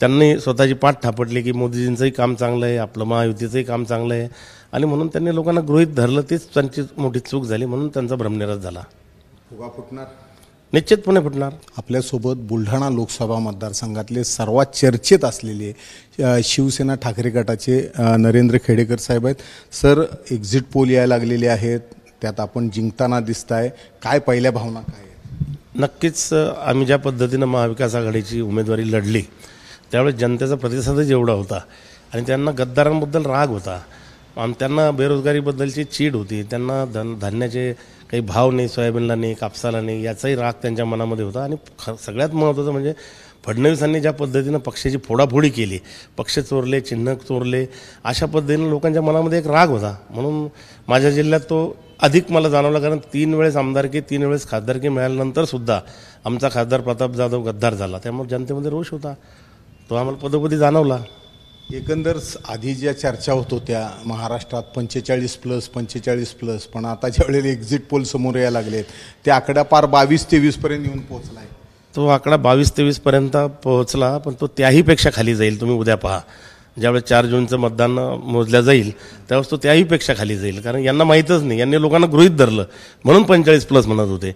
त्यांनी स्वतःची पाठ थापटली की मोदीजींचंही काम चांगलं आहे, आपलं महायुतीचंही काम चांगलं आहे आणि म्हणून त्यांनी लोकांना गृहीत धरलं. तीच त्यांची मोठी चूक झाली, म्हणून त्यांचा भ्रमनिरास झाला. फुगा फुटणार, निश्चितपणे फुटणार. आपल्यासोबत बुलढाणा लोकसभा मतदारसंघातले सर्वात चर्चेत असलेले शिवसेना ठाकरे गटाचे नरेंद्र खेडेकर साहेब आहेत. सर, एक्झिट पोल यायला लागलेले आहेत, त्यात आपण जिंकताना दिसताय, काय पहिल्या भावना काय आहेत? नक्कीच आम्ही ज्या पद्धतीनं महाविकास आघाडीची उमेदवारी लढली त्यावेळेस जनतेचा प्रतिसादच एवढा होता आणि त्यांना गद्दारांबद्दल राग होता आणि त्यांना बेरोजगारीबद्दलची चीड होती. त्यांना धान्याचे काही भाव नाही, सोयाबीनला नाही, कापसाला नाही, याचाही राग त्यांच्या मनामध्ये होता. आणि सगळ्यात महत्त्वाचं म्हणजे फडणवीसांनी ज्या पद्धतीनं पक्षाची फोडाफोडी केली, पक्ष चोरले, चिन्ह चोरले, अशा पद्धतीनं लोकांच्या मनामध्ये एक राग होता. म्हणून माझ्या जिल्ह्यात तो अधिक मला जाणवला, कारण 3 वेळेस आमदारकी 3 वेळेस खासदारकी मिळाल्यानंतर सुद्धा आमचा खासदार प्रताप जाधव गद्दार झाला. त्यामुळे जनतेमध्ये रोष होता, तो आम्हाला पदोपदी जाणवला. एकंदर आधी ज्या चर्चा होत होत्या महाराष्ट्रात 45+, पण आता ज्या वेळेला एक्झिट पोल समोर यायला लागलेत ते आकडा पार 22-23 पर्यंत येऊन पोहोचला आहे. तो आकडा 22-23 पर्यंत पोहोचला, पण तो त्याहीपेक्षा खाली जाईल. तुम्ही उद्या पहा, ज्यावेळेस 4 जूनचं मतदान मोजल्या जाईल त्यावेळेस तो त्याहीपेक्षा खाली जाईल. कारण यांना माहीतच नाही, यांनी लोकांना गृहीत धरलं म्हणून 45+ म्हणत होते.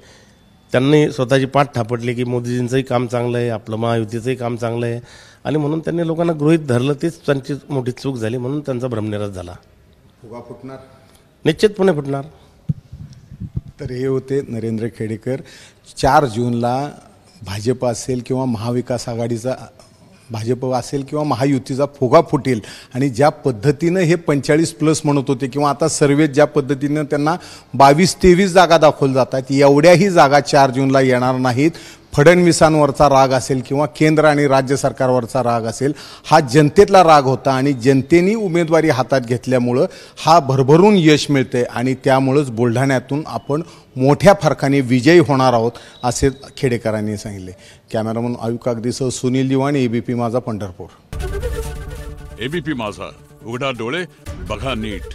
त्यांनी स्वतःची पाठ थापटली की मोदीजींचंही काम चांगलं आहे, आपलं महायुतीचंही काम चांगलं आहे आणि म्हणून त्यांनी लोकांना गृहीत धरलं. तीच त्यांची मोठी चूक झाली, म्हणून त्यांचा भ्रमनिरास झाला. फुगा फुटणार, निश्चितपणे फुटणार. तर हे होते नरेंद्र खेडेकर. 4 जूनला भाजप असेल किंवा महाविकास आघाडीचा, भाजप असेल किंवा महायुतीचा फुगा फुटेल. आणि ज्या पद्धतीनं हे 45+ म्हणत होते किंवा आता सर्वेत ज्या पद्धतीनं त्यांना 22-23 जागा दाखवल्या जातात, एवढ्याही जागा 4 जूनला येणार नाहीत. फडणवीसांवरचा राग असेल किंवा केंद्र आणि राज्य सरकारवरचा राग असेल, हा जनतेतला राग होता आणि जनतेने उमेदवारी हातात घेतल्यामुळं हा भरभरून यश मिळते आणि त्यामुळंच बुलढाण्यातून आपण मोठ्या फरकाने विजयी होणार आहोत, असे खेडेकरांनी सांगितले. कॅमेरामन आयुब कागदीसह सुनील दिवाण, एबीपी माझा, पंढरपूर. एबीपी माझा, उघडा डोळे बघा नीट.